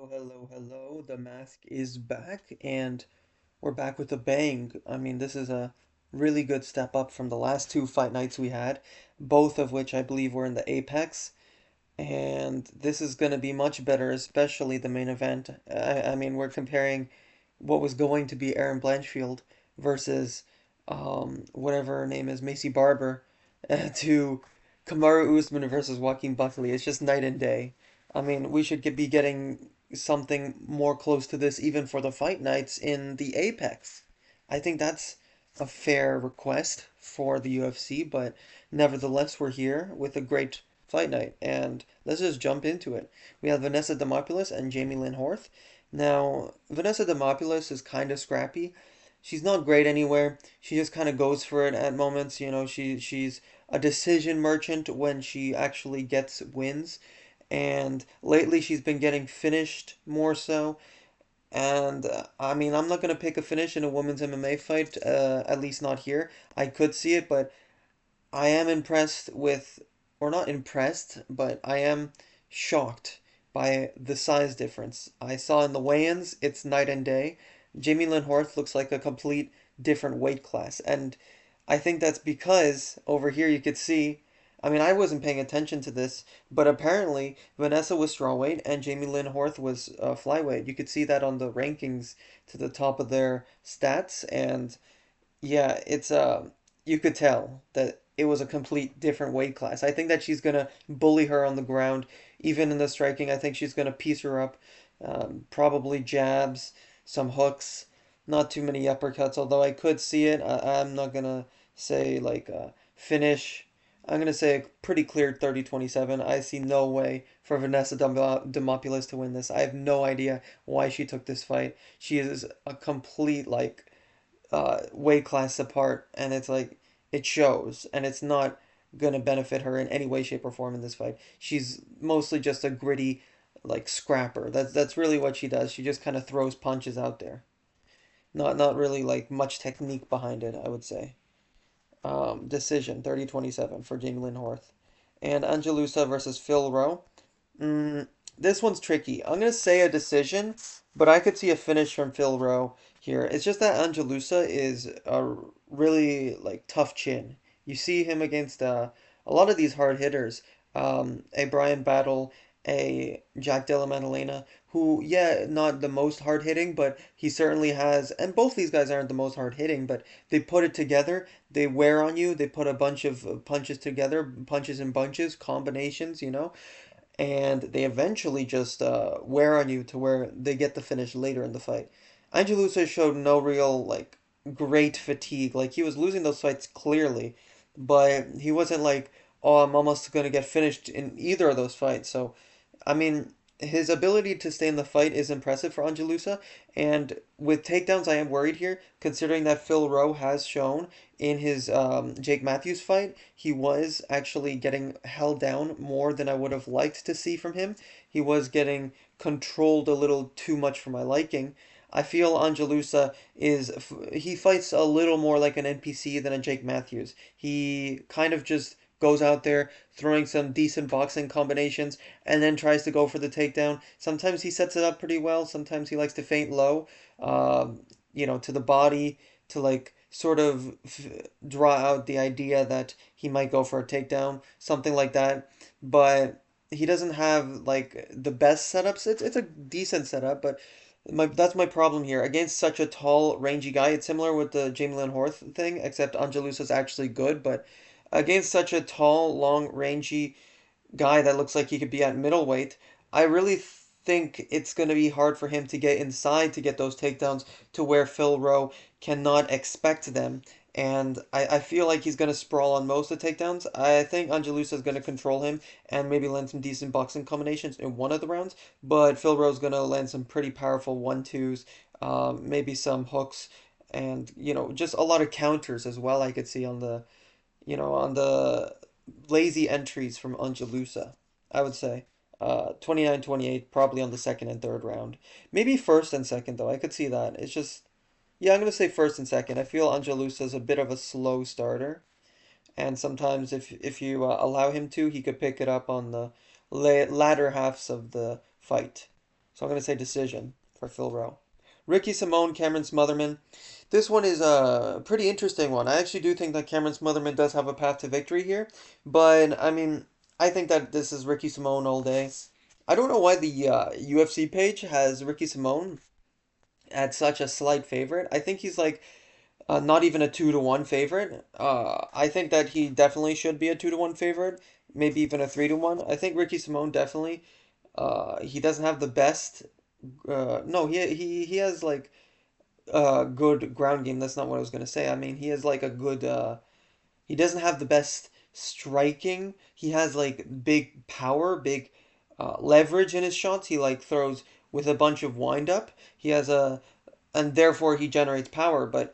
Hello, hello, hello. The mask is back, and we're back with a bang. I mean, this is a really good step up from the last two fight nights we had, both of which I believe were in the Apex. And this is going to be much better, especially the main event. I mean, we're comparing what was going to be Aaron Blanchfield versus whatever her name is, Macy Barber, to Kamaru Usman versus Joaquin Buckley. It's just night and day. I mean, we should be getting something more close to this even for the fight nights in the Apex. I think that's a fair request for the UFC, but nevertheless, we're here with a great fight night, and let's just jump into it. We have Vanessa Demopulus and Jamie Lynn Horth. Now, Vanessa Demopulus is kind of scrappy. She's not great anywhere. She just kind of goes for it at moments. She's a decision merchant when she actually gets wins. And lately she's been getting finished more so. And I mean, I'm not going to pick a finish in a women's MMA fight, at least not here. I could see it, but I am impressed with, or not impressed, but I am shocked by the size difference. I saw in the weigh-ins, it's night and day. Jamie Lynn Horth looks like a complete different weight class, and I think that's because over here you could see, I mean, I wasn't paying attention to this, but apparently Vanessa was strawweight and Jamie Lynn Horth was flyweight. You could see that on the rankings to the top of their stats, and yeah, it's you could tell that it was a complete different weight class. I think that she's gonna bully her on the ground, even in the striking. I think she's gonna piece her up, probably jabs, some hooks, not too many uppercuts. Although I could see it. I'm not gonna say like finish. I'm gonna say a pretty clear 30-27. I see no way for Vanessa Demopoulos to win this. I have no idea why she took this fight. She is a complete like weight class apart, and it's like it shows, and it's not gonna benefit her in any way, shape, or form in this fight. She's mostly just a gritty, like scrapper. That's really what she does. She just kind of throws punches out there. Not really like much technique behind it, I would say. Decision 30-27 for Jamie Lynn Horth. And Angelusa versus Phil Rowe. Mm, this one's tricky. I'm gonna say a decision, but I could see a finish from Phil Rowe here. It's just that Angelusa is a really like tough chin. You see him against a lot of these hard hitters. A Brian Battle, a Jack Della Maddalena, who yeah, not the most hard hitting, but he certainly has. And both these guys aren't the most hard hitting, but they put it together. They wear on you. They put a bunch of punches together, punches in bunches, combinations, and they eventually just wear on you to where they get the finish later in the fight. Angelusa showed no real like great fatigue. Like he was losing those fights clearly, but he wasn't like, oh, I'm almost gonna get finished in either of those fights. So, I mean, his ability to stay in the fight is impressive for Angelusa, and with takedowns, I am worried here, considering that Phil Rowe has shown in his Jake Matthews fight, he was actually getting held down more than I would have liked to see from him. He was getting controlled a little too much for my liking. I feel Angelusa he fights a little more like an NPC than a Jake Matthews. He kind of just goes out there throwing some decent boxing combinations and then tries to go for the takedown. Sometimes he sets it up pretty well. Sometimes he likes to feint low, to the body to like sort of draw out the idea that he might go for a takedown, something like that. But he doesn't have like the best setups. It's a decent setup, but that's my problem here. Against such a tall, rangy guy, it's similar with the Jamie Lynn Horth thing, except Angelusa's actually good, but against such a tall, long, rangy guy that looks like he could be at middleweight, I really think it's going to be hard for him to get inside to get those takedowns to where Phil Rowe cannot expect them. And I feel like he's going to sprawl on most of the takedowns. I think Angelusa is going to control him and maybe land some decent boxing combinations in one of the rounds. But Phil Rowe's going to land some pretty powerful 1-2s, maybe some hooks, and, just a lot of counters as well I could see on the lazy entries from Angelusa, I would say. 29-28, probably on the second and third round. Maybe first and second, though. I could see that. It's just, yeah, I'm going to say first and second. I feel Angelusa is a bit of a slow starter. And sometimes if you allow him to, he could pick it up on the latter halves of the fight. So I'm going to say decision for Phil Rowe. Ricky Simone, Cameron Smotherman. This one is a pretty interesting one. I actually do think that Cameron Smotherman does have a path to victory here, but I mean, I think that this is Ricky Simone all day. I don't know why the UFC page has Ricky Simone at such a slight favorite. I think he's like not even a 2-1 favorite. I think that he definitely should be a 2-1 favorite, maybe even a 3-1. I think Ricky Simone definitely. He doesn't have the best. No, he has like good ground game. That's not what I was gonna say. I mean, he has like a good. He doesn't have the best striking. He has like big power, big leverage in his shots. He like throws with a bunch of wind up. He has a, and therefore he generates power. But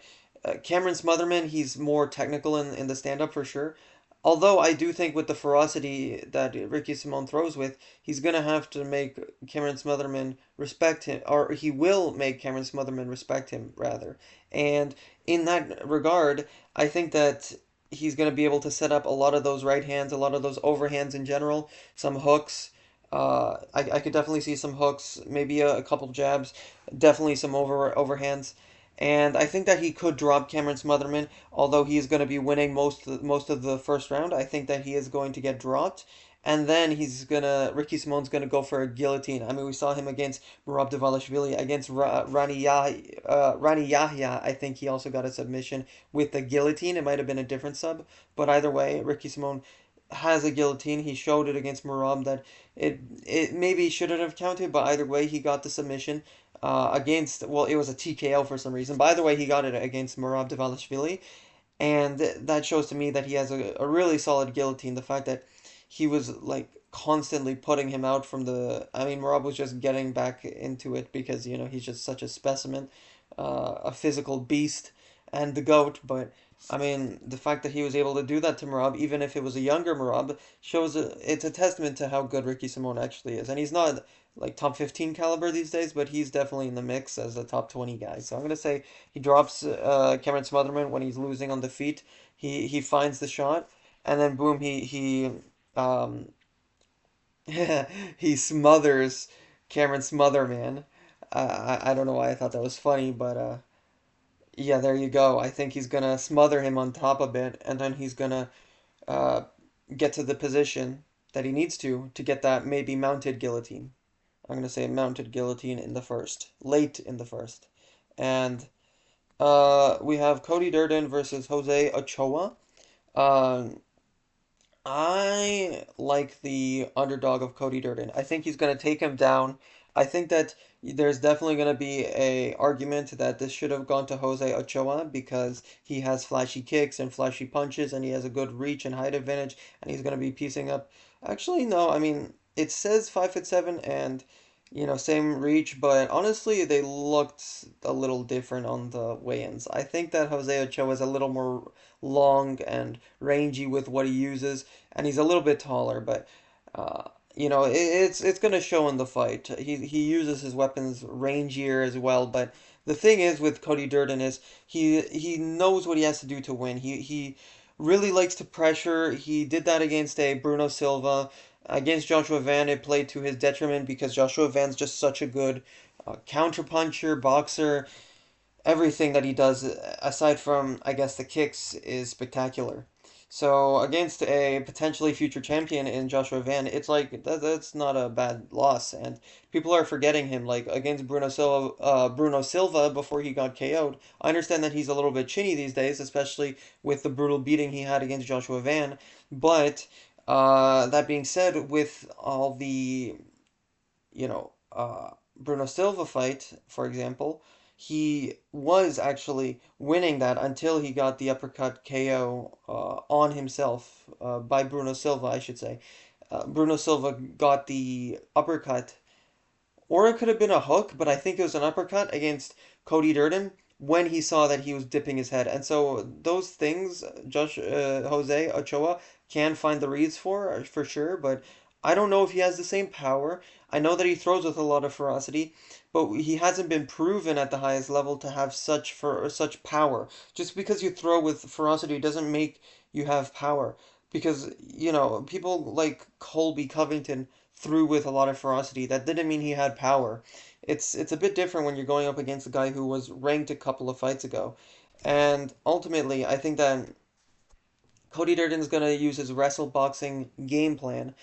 Cameron Smotherman, he's more technical in the stand up for sure. Although I do think with the ferocity that Ricky Simone throws with, he's gonna have to make Cameron Smotherman respect him, or he will make Cameron Smotherman respect him rather. And in that regard, I think that he's gonna be able to set up a lot of those right hands, a lot of those overhands in general, some hooks. I could definitely see some hooks, maybe a couple jabs, definitely some overhands. And I think that he could drop Cameron Smotherman, although he is going to be winning most of the first round. I think that he is going to get dropped, and then Ricky Simone's gonna go for a guillotine. I mean, we saw him against Merab Dvalishvili, against Rani Yahya. I think he also got a submission with the guillotine. It might have been a different sub, but either way, Ricky Simone has a guillotine. He showed it against Merab that it maybe shouldn't have counted, but either way, he got the submission against, well, it was a TKO for some reason. By the way, he got it against Merab Dvalishvili, and that shows to me that he has a really solid guillotine. The fact that he was like constantly putting him out from the. I mean, Merab was just getting back into it because he's just such a specimen, a physical beast, and the goat. But I mean, the fact that he was able to do that to Merab, even if it was a younger Merab, shows it's a testament to how good Ricky Simone actually is. And he's not like top 15 caliber these days, but he's definitely in the mix as a top 20 guy. So I'm gonna say he drops Cameron Smotherman when he's losing on the feet. He finds the shot, and then boom, he um he smothers Cameron Smotherman. I don't know why I thought that was funny, but yeah, there you go. I think he's gonna smother him on top of it, and then he's gonna uh, get to the position that he needs to get that maybe mounted guillotine. I'm gonna say mounted guillotine in the first, late in the first, and we have Cody Durden versus Jose Ochoa. Um, I like the underdog of Cody Durden. I think he's going to take him down. I think that there's definitely going to be a argument that this should have gone to Jose Ochoa because he has flashy kicks and flashy punches and he has a good reach and height advantage and he's going to be piecing up. Actually, no, I mean, it says 5'7" and same reach, but honestly, they looked a little different on the weigh-ins. I think that Jose Ochoa is a little more long and rangy with what he uses, and he's a little bit taller, but uh, it's gonna show in the fight. He uses his weapons rangier as well, but the thing is with Cody Durden is he knows what he has to do to win. He really likes to pressure. He did that against a Bruno Silva. Against Joshua Van, it played to his detriment because Joshua Van's just such a good counterpuncher, boxer. Everything that he does, aside from, I guess, the kicks, is spectacular. So against a potentially future champion in Joshua Van, it's like that's not a bad loss, and people are forgetting him. Like against Bruno Silva before he got KO'd. I understand that he's a little bit chinny these days, especially with the brutal beating he had against Joshua Van. But that being said, with all the Bruno Silva fight, for example, he was actually winning that until he got the uppercut KO on himself by Bruno Silva, I should say. Bruno Silva got the uppercut, or it could have been a hook, but I think it was an uppercut against Cody Durden when he saw that he was dipping his head. And so those things, Jose Ochoa can find the reads for sure, but I don't know if he has the same power. I know that he throws with a lot of ferocity, but he hasn't been proven at the highest level to have such power. Just because you throw with ferocity doesn't make you have power. Because, people like Colby Covington threw with a lot of ferocity. That didn't mean he had power. It's a bit different when you're going up against a guy who was ranked a couple of fights ago. And ultimately, I think that Cody Durden's going to use his wrestle boxing game plan,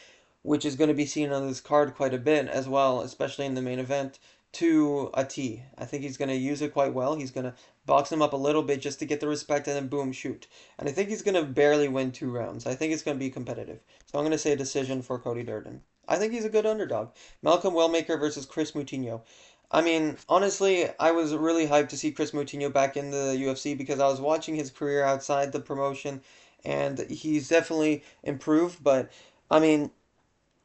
which is going to be seen on this card quite a bit as well, especially in the main event, to a T. I think he's going to use it quite well. He's going to box him up a little bit just to get the respect and then boom, shoot. And I think he's going to barely win 2 rounds. I think it's going to be competitive. So I'm going to say a decision for Cody Durden. I think he's a good underdog. Malcolm Wilmaker versus Chris Moutinho. I mean, honestly, I was really hyped to see Chris Moutinho back in the UFC because I was watching his career outside the promotion and he's definitely improved. But I mean,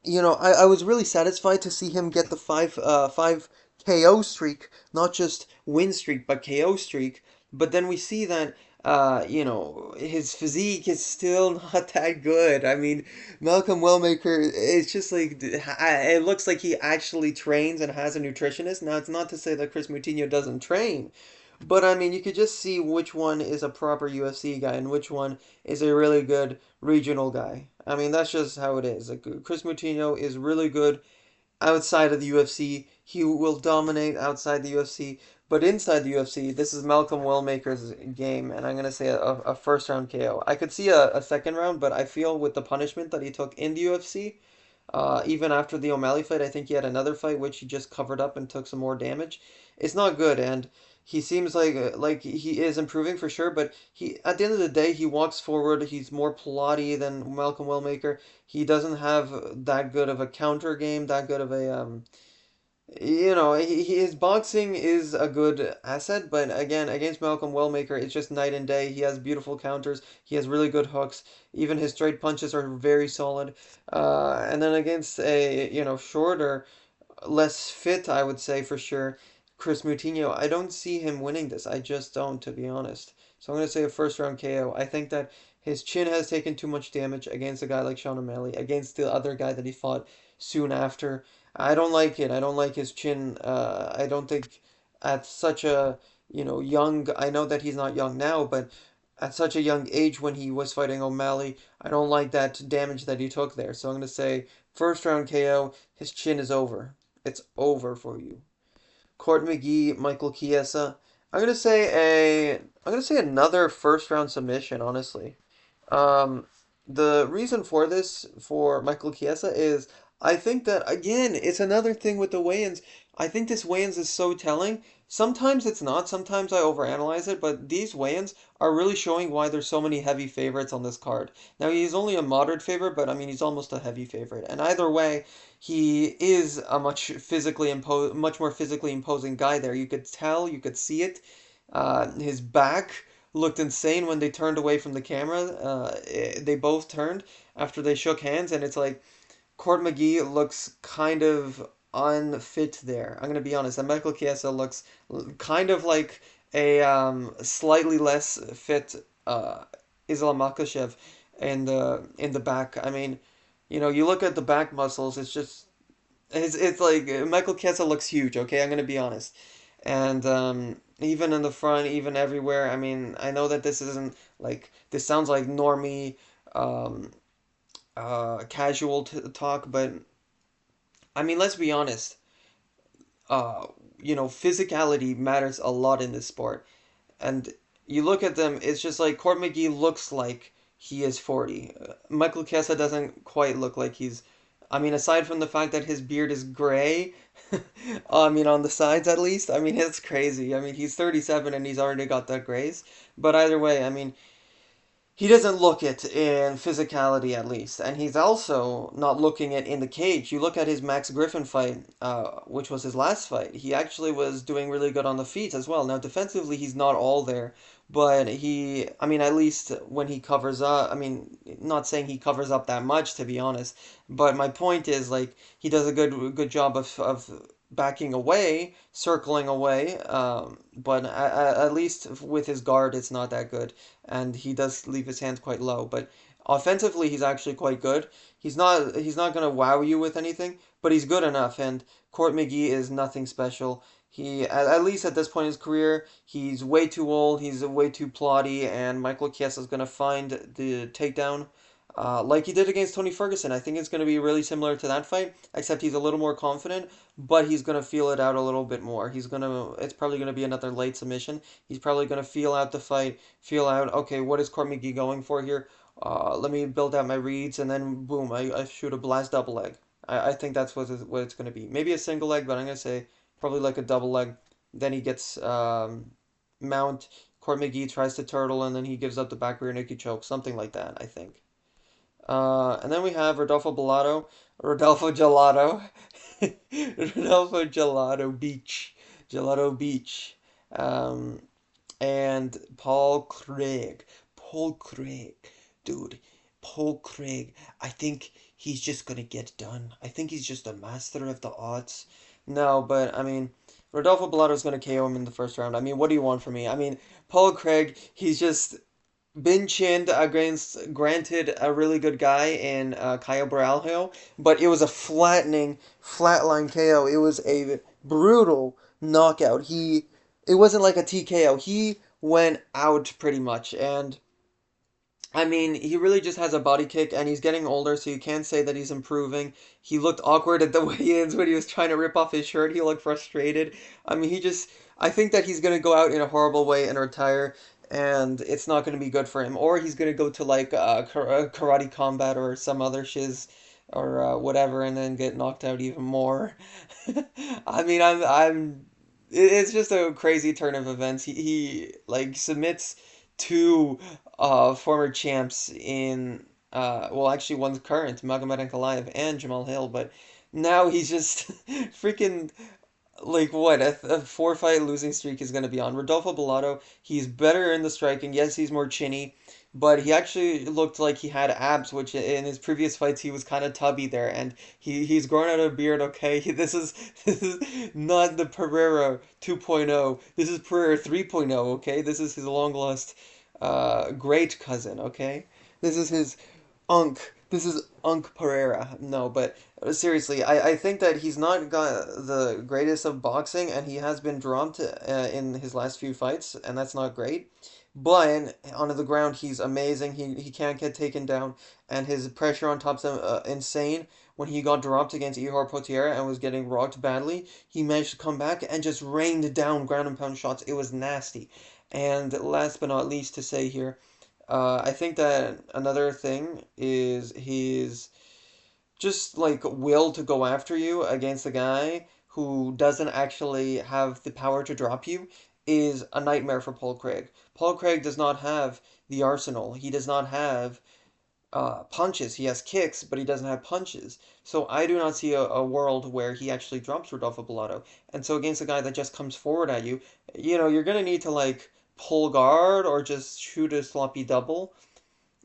I was really satisfied to see him get the five KO streak, not just win streak, but KO streak. But then we see that his physique is still not that good. I mean, Malcolm Wellmaker, it's just like it looks like he actually trains and has a nutritionist. Now, it's not to say that Chris Moutinho doesn't train, but I mean, you could just see which one is a proper UFC guy and which one is a really good regional guy. I mean, that's just how it is. Like Chris Moutinho is really good outside of the UFC. He will dominate outside the UFC, but inside the UFC, this is Malcolm Wellmaker's game, and I'm gonna say a first round KO. I could see a second round, but I feel with the punishment that he took in the UFC, even after the O'Malley fight, I think he had another fight which he just covered up and took some more damage. It's not good, and he seems like he is improving for sure. But he, at the end of the day, he walks forward. He's more plotty than Malcolm Wellmaker. He doesn't have that good of a counter game, that good of a his boxing is a good asset, but again, against Malcolm Wellmaker, it's just night and day. He has beautiful counters. He has really good hooks. Even his straight punches are very solid. And then against a, shorter, less fit, I would say for sure, Chris Moutinho, I don't see him winning this. I just don't, to be honest. So I'm going to say a first round KO. I think that his chin has taken too much damage against a guy like Sean O'Malley, against the other guy that he fought soon after. I don't like it. I don't like his chin. I don't think at such a, young, I know that he's not young now, but at such a young age when he was fighting O'Malley, I don't like that damage that he took there. So I'm going to say first round KO, his chin is over. It's over for you. Court McGee, Michael Chiesa. I'm gonna say another first round submission, honestly. Um, the reason for this for Michael Chiesa is I think that again, it's another thing with the weigh-ins. I think this weigh-ins is so telling. Sometimes it's not, sometimes I overanalyze it, but these weigh-ins are really showing why there's so many heavy favorites on this card. Now he's only a moderate favorite, but I mean he's almost a heavy favorite. And either way, he is a much more physically imposing guy there. You could tell, you could see it. His back looked insane when they turned away from the camera. They both turned after they shook hands, and it's like Court McGee looks kind of unfit there. I'm gonna be honest. And Michael Chiesa looks kind of like a slightly less fit Islam Makhachev in the back. I mean, you look at the back muscles. It's like Michael Chiesa looks huge. Okay, I'm gonna be honest. And even in the front, even everywhere. I mean, I know that this isn't like this sounds like normie um, casual talk, but I mean, let's be honest. Uh, physicality matters a lot in this sport, and you look at them. It's just like Court McGee looks like he is 40. Michael Kessa doesn't quite look like he's. I mean, aside from the fact that his beard is gray, I mean, on the sides at least. I mean, it's crazy. I mean, he's 37 and he's already got that grays. But either way, I mean, he doesn't look it in physicality at least, and he's also not looking it in the cage. You look at his Max Griffin fight, which was his last fight. He actually was doing really good on the feet as well. Now defensively, he's not all there, but I mean, at least when he covers up, I mean, not saying he covers up that much to be honest, but my point is like he does a good job of backing away, circling away, but at least with his guard, it's not that good and he does leave his hands quite low. But offensively, he's actually quite good. He's not gonna wow you with anything, but he's good enough. And Court McGee is nothing special. He at least at this point in his career, he's way too old. He's way too plotty, and Michael Chiesa is gonna find the takedown. like he did against Tony Ferguson. I think it's going to be really similar to that fight, except he's a little more confident, but he's going to feel it out a little bit more. It's probably going to be another late submission. He's probably going to feel out the fight, feel out, okay, what is Court McGee going for here? Let me build out my reads, and then boom, I shoot a blast double leg. I think that's what it's going to be. Maybe a single leg, but I'm going to say probably like a double leg. Then he gets mount. Court McGee tries to turtle, and then he gives up the back rear naked choke, something like that, I think. And then we have Rodolfo Gelato, Rodolfo Gelato Beach, um, and Paul Craig, dude, Paul Craig. I think he's just gonna get done. I think he's just a master of the arts. No, but I mean, Rodolfo Belato's gonna KO him in the first round. I mean, what do you want from me? I mean, Paul Craig, he's just been chinned against, granted, a really good guy in Caio Borralho, but it was a flatline KO. It was a brutal knockout. It wasn't like a TKO. He went out pretty much, and I mean, he really just has a body kick, and he's getting older, so you can't say that he's improving. He looked awkward at the weigh-ins when he was trying to rip off his shirt. He looked frustrated. I mean, I think that he's going to go out in a horrible way and retire, and it's not going to be good for him. Or he's going to go to, like, karate combat or some other shiz or whatever, and then get knocked out even more. I mean, it's just a crazy turn of events. He like submits two former champs in well, actually one's current, Magomed Ankalaev and Jamal Hill, but now he's just freaking like what a four fight losing streak is going to be on. Rodolfo Bolato, he's better in the striking. Yes, he's more chinny, but he actually looked like he had abs, which in his previous fights he was kind of tubby there, and he's growing out a beard. Okay, this is not the Pereira 2.0. This is Pereira 3.0. Okay, this is his long lost great cousin. Okay, this is his Unk. This is Unk Pereira. No, but seriously, I think that he's not got the greatest of boxing, and he has been dropped in his last few fights, and that's not great. But on the ground, he's amazing. He can't get taken down, and his pressure on top's insane. When he got dropped against Ihor Potieria and was getting rocked badly, he managed to come back and just rained down ground and pound shots. It was nasty. And last but not least to say here, I think that another thing is his just like will to go after you against a guy who doesn't actually have the power to drop you is a nightmare for Paul Craig. Paul Craig does not have the arsenal. He does not have punches. He has kicks, but he doesn't have punches. So I do not see a world where he actually drops Rodolfo Bolato. And so against a guy that just comes forward at you, you're gonna need to like pull guard or just shoot a sloppy double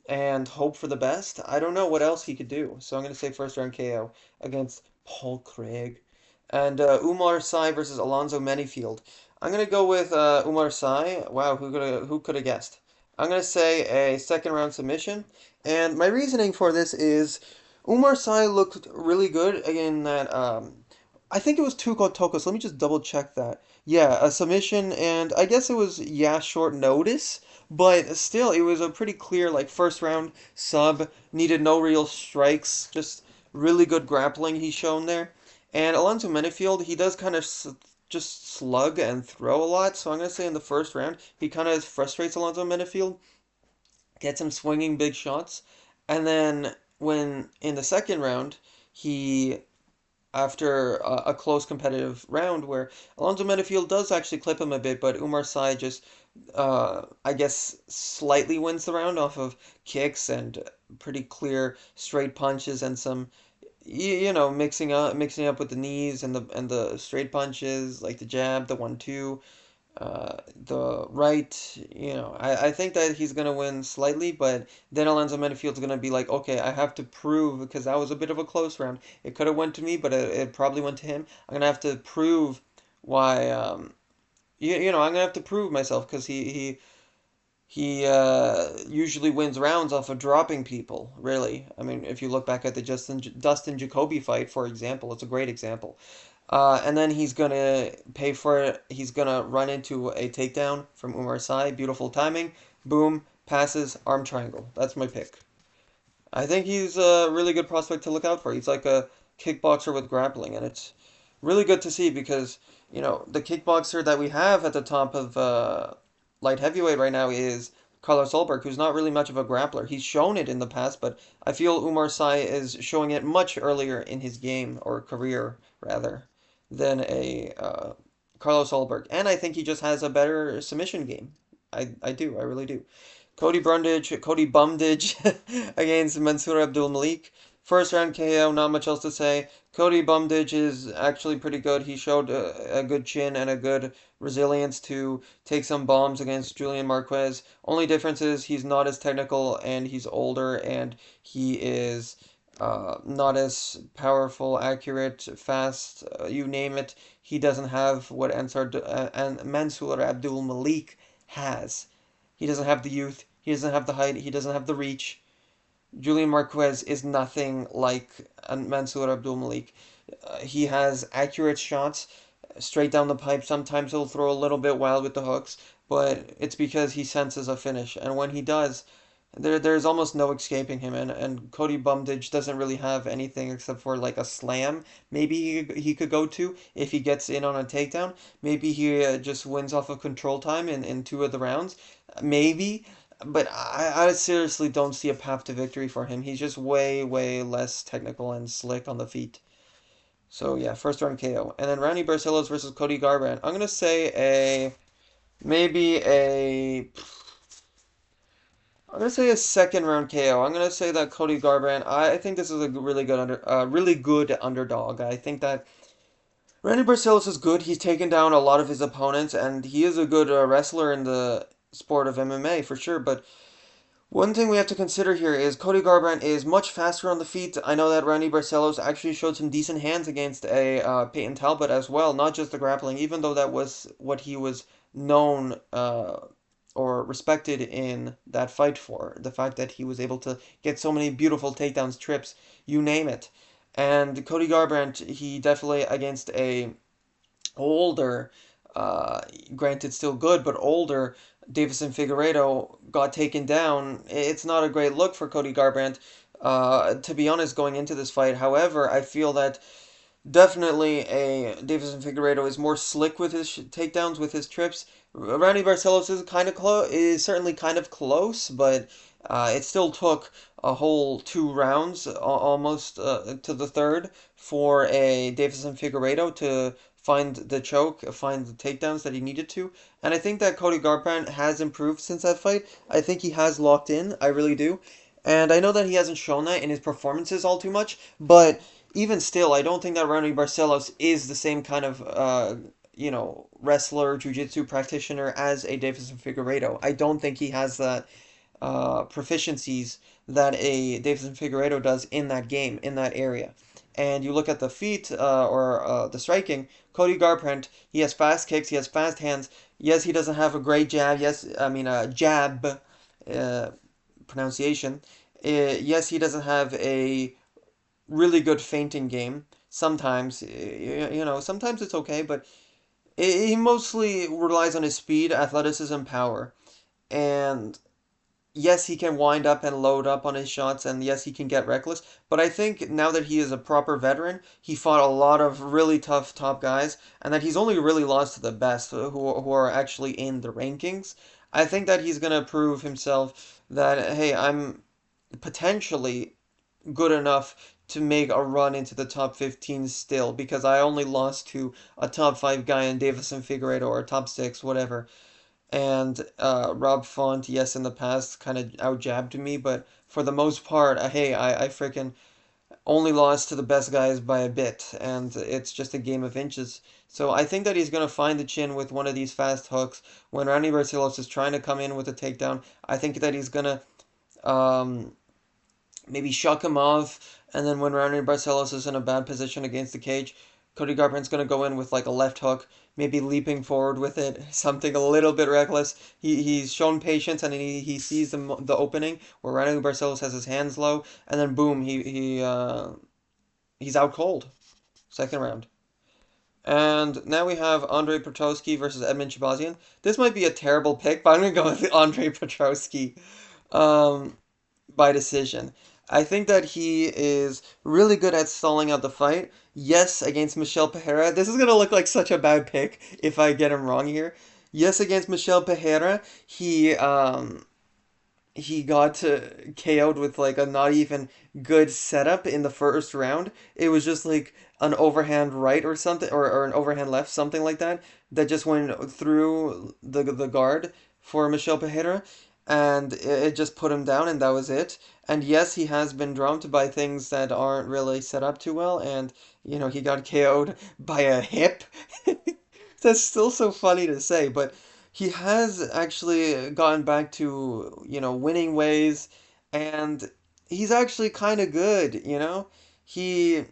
and hope for the best. I don't know what else he could do. So I'm gonna say first round KO against Paul Craig. And Umar Sy versus Alonzo Menfield. I'm gonna go with Umar Sy. Wow, who could have guessed? I'm gonna say a second round submission, and my reasoning for this is Umar Sy looked really good in that. I think it was Tuco Tokos. Let me just double check that. Yeah, a submission, and I guess it was short notice, but still, it was a pretty clear like first round sub. Needed no real strikes, just really good grappling he's shown there. And Alonzo Menifield, he does kind of just slug and throw a lot. So I'm going to say in the first round, he kind of frustrates Alonzo Menifield, gets him swinging big shots. And then when in the second round, he, after a close competitive round where Alonzo Menifield does actually clip him a bit, but Umar Sy just, I guess, slightly wins the round off of kicks and pretty clear straight punches and some mixing up with the knees and the straight punches, like the jab, the 1-2, the right. I think that he's gonna win slightly, but then Alonzo Menifield's gonna be like, okay, I have to prove because that was a bit of a close round. It could have went to me, but it probably went to him. I'm gonna have to prove why. I'm gonna have to prove myself because he usually wins rounds off of dropping people, really. I mean, if you look back at the Dustin Jacoby fight, for example, it's a great example. And then he's going to pay for it. He's going to run into a takedown from Umar Sy. Beautiful timing. Boom. Passes. Arm triangle. That's my pick. I think he's a really good prospect to look out for. He's like a kickboxer with grappling, and it's really good to see because, the kickboxer that we have at the top of light heavyweight right now is Carlos Ulberg, who's not really much of a grappler. He's shown it in the past, but I feel Umar Sy is showing it much earlier in his game, or career, rather, than a Carlos Ulberg. And I think he just has a better submission game. I do, I really do. Cody Bumdage against Mansour Abdul Malik. First round KO, not much else to say. Cody Bumdage is actually pretty good. He showed a good chin and a good resilience to take some bombs against Julian Marquez. Only difference is he's not as technical and he's older and he is not as powerful, accurate, fast, you name it. He doesn't have what Mansour Abdul Malik has. He doesn't have the youth. He doesn't have the height. He doesn't have the reach. Julian Marquez is nothing like Mansour Abdul Malik. He has accurate shots straight down the pipe. Sometimes he'll throw a little bit wild with the hooks, but it's because he senses a finish. And when he does, there's almost no escaping him. And Cody Bumdage doesn't really have anything except for like a slam. Maybe he could go to if he gets in on a takedown. Maybe he just wins off of control time in two of the rounds. Maybe. But I seriously don't see a path to victory for him. He's just way, way less technical and slick on the feet. So yeah, first round KO. And then Randy Barcelos versus Cody Garbrandt. I'm gonna say maybe a I'm gonna say a second round KO. I'm gonna say that Cody Garbrandt. I think this is a really good underdog. I think that Randy Barcelos is good. He's taken down a lot of his opponents, and he is a good wrestler in the sport of MMA for sure. But one thing we have to consider here is Cody Garbrandt is much faster on the feet. I know that Randy Barcelos actually showed some decent hands against a Peyton Talbot as well, not just the grappling, even though that was what he was known or respected in that fight for. The fact that he was able to get so many beautiful takedowns, trips, you name it. And Cody Garbrandt, he definitely against a older, granted still good, but older Davison Figueiredo got taken down. It's not a great look for Cody Garbrandt, to be honest, going into this fight. However, I feel that definitely a Davison Figueiredo is more slick with his takedowns, with his trips. Randy Barcelos is kind of close, is certainly kind of close, but it still took a whole two rounds, almost to the third, for a Davison Figueiredo to find the choke, find the takedowns that he needed to. And I think that Cody Garbrandt has improved since that fight. I think he has locked in. I really do. And I know that he hasn't shown that in his performances all too much, but even still, I don't think that Randy Barcelos is the same kind of wrestler, jiu-jitsu practitioner as a Davison Figueiredo. I don't think he has that proficiencies that a Davison Figueiredo does in that game, in that area. And you look at the feet or the striking, Cody Garbrandt, he has fast kicks, he has fast hands. Yes, he doesn't have a great jab. Yes, I mean jab uh, pronunciation. Yes, he doesn't have a really good feinting game. Sometimes, sometimes it's okay, but he mostly relies on his speed, athleticism, power. And yes, he can wind up and load up on his shots, and yes, he can get reckless. But I think now that he is a proper veteran, he fought a lot of really tough top guys, and that he's only really lost to the best who are actually in the rankings. I think that he's gonna prove himself that hey, I'm potentially good enough to make a run into the top 15 still because I only lost to a top 5 guy in Davison Figueiredo or top 6, whatever. And Rob Font, yes, in the past kind of out jabbed me, but for the most part, hey, I freaking only lost to the best guys by a bit, and it's just a game of inches. So I think that he's going to find the chin with one of these fast hooks. When Randy Barcelos is trying to come in with a takedown, I think that he's going to maybe shock him off, and then when Randy Barcelos is in a bad position against the cage, Cody Garbrandt's going to go in with like a left hook, maybe leaping forward with it, something a little bit reckless. He's shown patience and he sees the opening where Randy Barcelos has his hands low, and then boom, he's out cold. Second round. And now we have Andre Petroski versus Edmund Chibbazian. This might be a terrible pick, but I'm going to go with Andre Petroski by decision. I think that he is really good at stalling out the fight. Yes, against Michel Pereira. This is gonna look like such a bad pick if I get him wrong here. Yes, against Michel Pereira, he got KO'd with like a not even good setup in the first round. It was just like an overhand right or something, or an overhand left, something like that, that just went through the guard for Michel Pereira, and it just put him down, and that was it. And yes, he has been drumped by things that aren't really set up too well, and he got KO'd by a hip. That's still so funny to say, but he has actually gotten back to, winning ways, and he's actually kind of good. He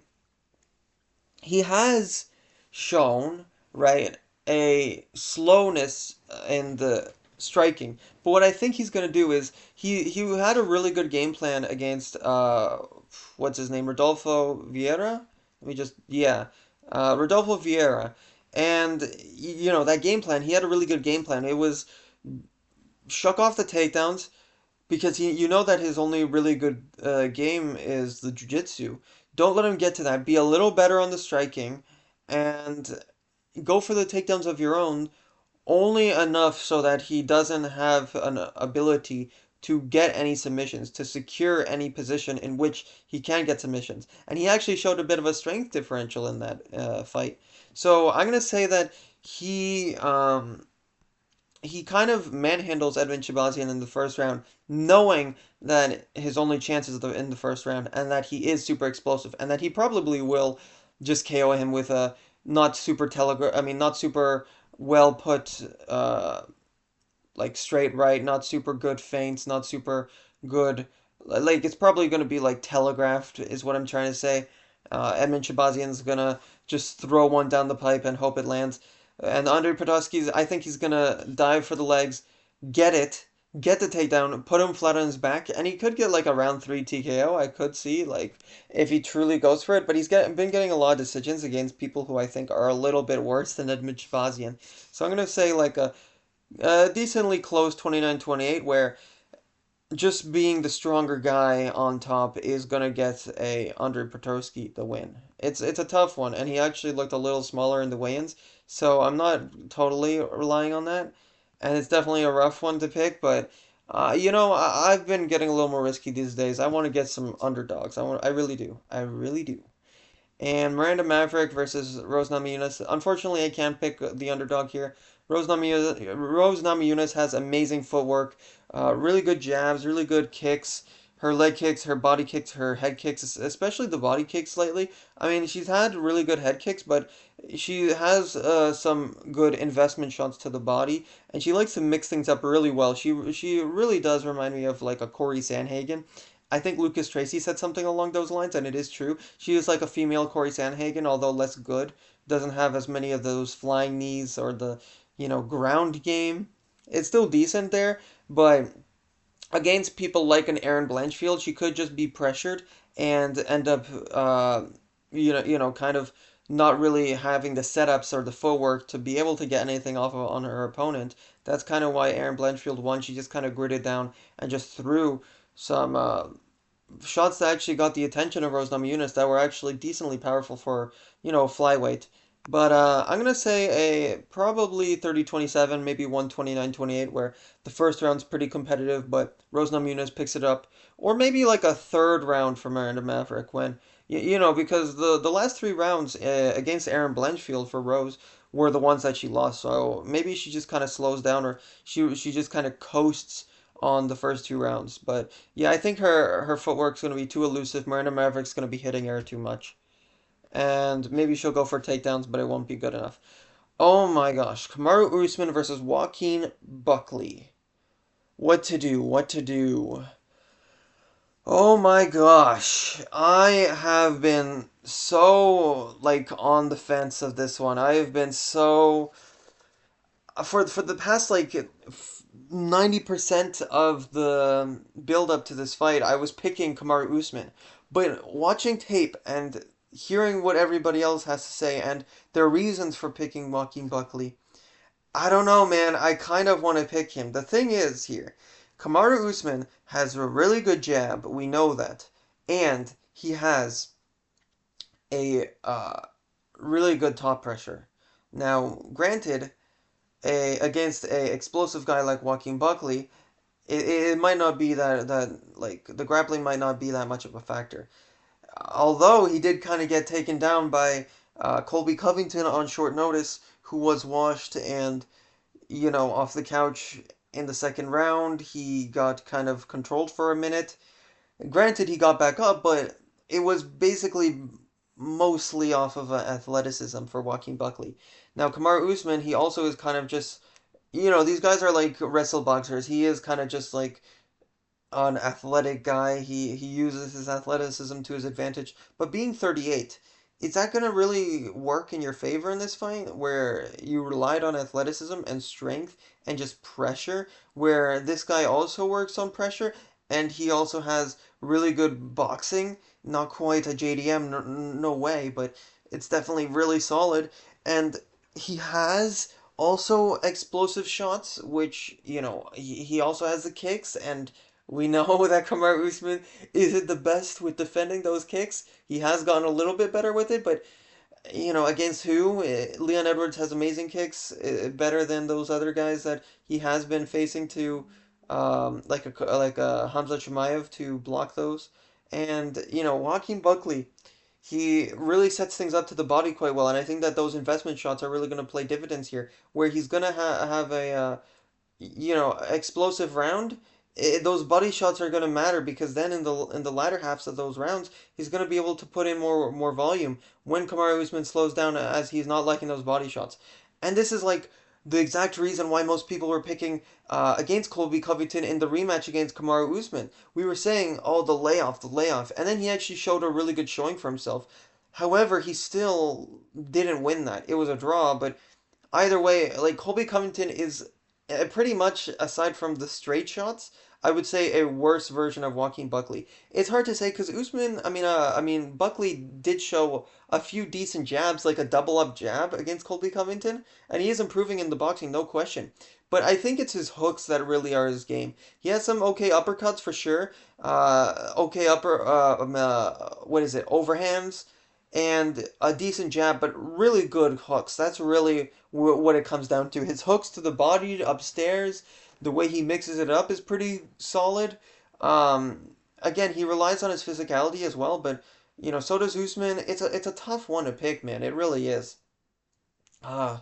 he has shown, right, a slowness in the striking. But what I think he's going to do is he had a really good game plan against what's his name, Rodolfo Vieira. Let me just yeah, Rodolfo Vieira. And that game plan, he had a really good game plan. It was shuck off the takedowns because you know that his only really good game is the jiu-jitsu. Don't let him get to that. Be a little better on the striking and go for the takedowns of your own, only enough so that he doesn't have an ability to get any submissions, to secure any position in which he can get submissions. And he actually showed a bit of a strength differential in that fight. So I'm gonna say that he kind of manhandles Edwin Chibbazian in the first round, knowing that his only chances in the first round, and that he is super explosive, and that he probably will just KO him with a not super not super well put, like straight right, not super good feints, not super good. Like it's probably going to be like telegraphed, is what I'm trying to say. Edmund Shabazian's gonna just throw one down the pipe and hope it lands. And Andre Podolski's, I think he's gonna dive for the legs, get it, get the takedown, put him flat on his back, and he could get like a round three TKO. I could see like if he truly goes for it, but been getting a lot of decisions against people who I think are a little bit worse than Edmund Shabazian. So I'm gonna say like a decently close 29-28, where just being the stronger guy on top is gonna get a Andre Petroski the win. It's a tough one, and he actually looked a little smaller in the weigh-ins, so I'm not totally relying on that. And it's definitely a rough one to pick, but I've been getting a little more risky these days. I want to get some underdogs. I really do. I really do. And Miranda Maverick versus Rose Namajunas. Unfortunately, I can't pick the underdog here. Rose Namajunas has amazing footwork, really good jabs, really good kicks. Her leg kicks, her body kicks, her head kicks, especially the body kicks lately. I mean, she's had really good head kicks, but she has some good investment shots to the body, and she likes to mix things up really well. She really does remind me of like a Corey Sanhagen. I think Lucas Tracy said something along those lines, and it is true. She is like a female Corey Sanhagen, although less good. Doesn't have as many of those flying knees or the, ground game. It's still decent there, but against people like an Aaron Blanchfield, she could just be pressured and end up, kind of not really having the setups or the footwork to be able to get anything off of on her opponent. That's kind of why Aaron Blanchfield won. She just kind of gritted down and just threw some shots that actually got the attention of Rose Namajunas that were actually decently powerful for, flyweight. But I'm going to say a probably 30-27, maybe 129-28, where the first round's pretty competitive, but Rose Namajunas picks it up. Or maybe like a third round for Miranda Maverick when, because the last three rounds against Aaron Blanchfield for Rose were the ones that she lost. So maybe she just kind of slows down, or she just kind of coasts on the first two rounds. But yeah, I think her footwork's going to be too elusive. Miranda Maverick's going to be hitting her too much. And maybe she'll go for takedowns, but it won't be good enough. Oh my gosh. Kamaru Usman versus Joaquin Buckley. What to do? What to do? Oh my gosh. I have been so, like, on the fence of this one. I have been so... For the past, like, 90% of the build up to this fight, I was picking Kamaru Usman. But watching tape and hearing what everybody else has to say and their reasons for picking Joaquin Buckley, I don't know, man. I kind of want to pick him. The thing is here, Kamaru Usman has a really good jab. We know that. and he has a really good top pressure. Now, granted, against a explosive guy like Joaquin Buckley, it might not be that like the grappling might not be that much of a factor. Although he did kind of get taken down by Colby Covington on short notice, who was washed and off the couch in the second round. He got kind of controlled for a minute. Granted, he got back up, but it was basically mostly off of athleticism for Joaquin Buckley. Now, Kamaru Usman, he also is kind of just, these guys are like wrestle boxers. He is kind of just like an athletic guy. He uses his athleticism to his advantage. But being 38, is that going to really work in your favor in this fight where you relied on athleticism and strength and just pressure, where this guy also works on pressure and he also has really good boxing? Not quite a JDM, no, no way, but it's definitely really solid. And he has also explosive shots, which, he also has the kicks, and we know that Kamaru Usman isn't the best with defending those kicks. He has gotten a little bit better with it, but against who? Leon Edwards has amazing kicks, better than those other guys that he has been facing to, like a Hamza Chimaev to block those. And Joaquin Buckley, he really sets things up to the body quite well, and I think that those investment shots are really going to play dividends here, where he's going to have a explosive round. Those body shots are going to matter because then in the latter halves of those rounds, he's going to be able to put in more volume when Kamaru Usman slows down, as he's not liking those body shots. And this is like the exact reason why most people were picking against Colby Covington in the rematch against Kamaru Usman. We were saying, oh, the layoff, and then he actually showed a really good showing for himself. However, he still didn't win that. It was a draw, but either way, like Colby Covington is pretty much, aside from the straight shots, I would say a worse version of Joaquin Buckley. It's hard to say because Usman, I mean, Buckley did show a few decent jabs, like a double up jab against Colby Covington, and he is improving in the boxing, no question. But I think it's his hooks that really are his game. He has some okay uppercuts for sure, okay what is it, overhands, and a decent jab, but really good hooks. That's really what it comes down to. His hooks to the body upstairs, the way he mixes it up is pretty solid. Again, he relies on his physicality as well, but so does Usman. It's a tough one to pick, man. It really is. Uh,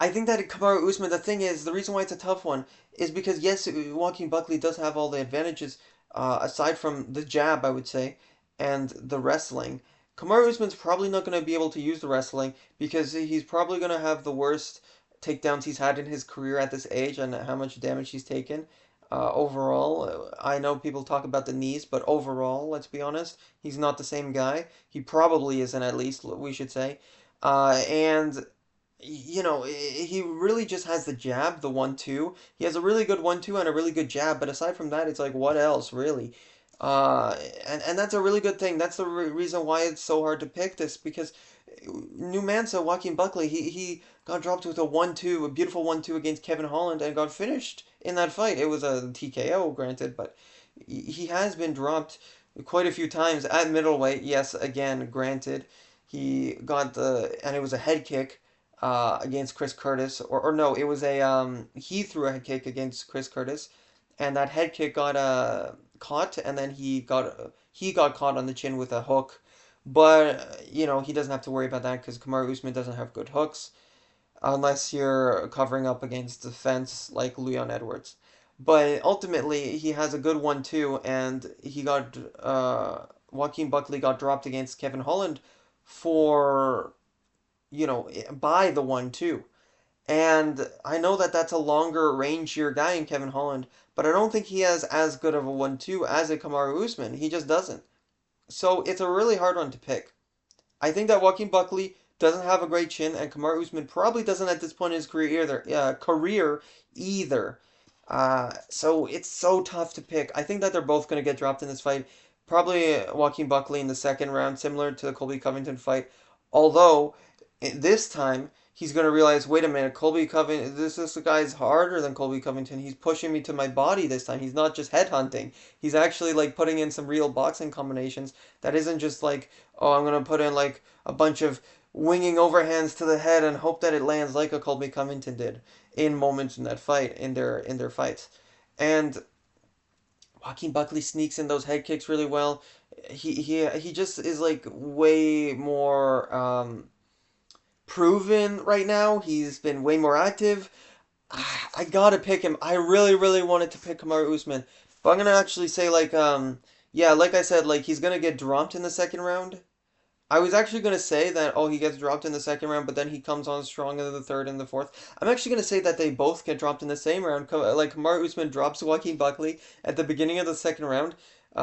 I think that Kamaru Usman, the thing is, the reason why it's a tough one is because yes, Joaquin Buckley does have all the advantages, aside from the jab, I would say, and the wrestling. Kamaru Usman's probably not going to be able to use the wrestling because he's probably going to have the worst takedowns he's had in his career at this age and how much damage he's taken. Overall, I know people talk about the knees, but overall, let's be honest, he's not the same guy. He probably isn't, at least, we should say. And he really just has the jab, the 1-2. He has a really good 1-2 and a really good jab, but aside from that, it's like, what else, really? Uh, and that's a really good thing. That's the reason why it's so hard to pick this, because Numansa, Joaquin Buckley, he got dropped with a 1-2, a beautiful 1-2 against Kevin Holland and got finished in that fight. It was a TKO, granted, but he has been dropped quite a few times at middleweight. Yes, again, granted. He got and it was a head kick against Chris Curtis, or no, it was he threw a head kick against Chris Curtis, and that head kick got caught, and then he got caught on the chin with a hook, but he doesn't have to worry about that because Kamaru Usman doesn't have good hooks unless you're covering up against the fence like Leon Edwards. But ultimately, he has a good one too, and Joaquin Buckley got dropped against Kevin Holland for by the 1-2. And I know that that's a longer, rangier guy in Kevin Holland, but I don't think he has as good of a 1-2 as a Kamaru Usman. He just doesn't. So it's a really hard one to pick. I think that Joaquin Buckley doesn't have a great chin, and Kamaru Usman probably doesn't at this point in his career either. So it's so tough to pick. I think that they're both going to get dropped in this fight. Probably Joaquin Buckley in the second round, similar to the Colby Covington fight. Although this time he's gonna realize, wait a minute, Colby Covington, this guy's harder than Colby Covington. He's pushing me to my body this time. He's not just headhunting. He's actually like putting in some real boxing combinations. That isn't just like, oh, I'm gonna put in like a bunch of winging overhands to the head and hope that it lands like a Colby Covington did in moments in that fight, in their fights. And Joaquin Buckley sneaks in those head kicks really well. He just is like way more proven right now. He's been way more active. I gotta pick him. I really, really wanted to pick Kamaru Usman, but I'm gonna actually say like yeah, like I said, like he's gonna get dropped in the second round. I was actually gonna say that he gets dropped in the second round, but then he comes on strong in the third and the fourth. I'm actually gonna say that they both get dropped in the same round. Like Kamaru Usman drops Joaquin Buckley at the beginning of the second round.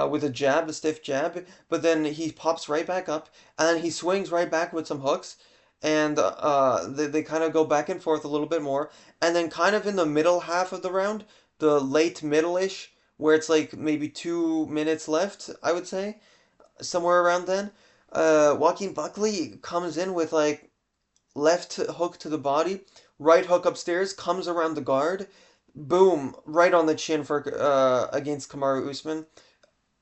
With a jab, a stiff jab, but then he pops right back up, and then he swings right back with some hooks, and they kind of go back and forth a little bit more, and then kind of in the middle half of the round, the late middle-ish, where it's like maybe 2 minutes left, I would say, somewhere around then, Joaquin Buckley comes in with like left hook to the body, right hook upstairs, comes around the guard, boom, right on the chin for against Kamaru Usman.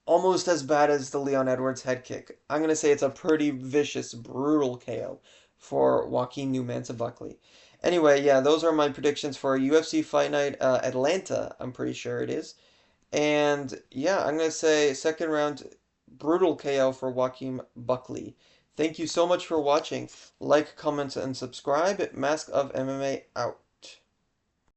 Almost as bad as the Leon Edwards head kick. I'm gonna say it's a pretty vicious, brutal KO for Joaquin Numanza Buckley. Anyway, yeah, those are my predictions for UFC Fight Night Atlanta. I'm pretty sure it is. And yeah, I'm gonna say second round brutal KO for Joaquin Buckley. Thank you so much for watching. Like, comment, and subscribe. Mask of MMA out.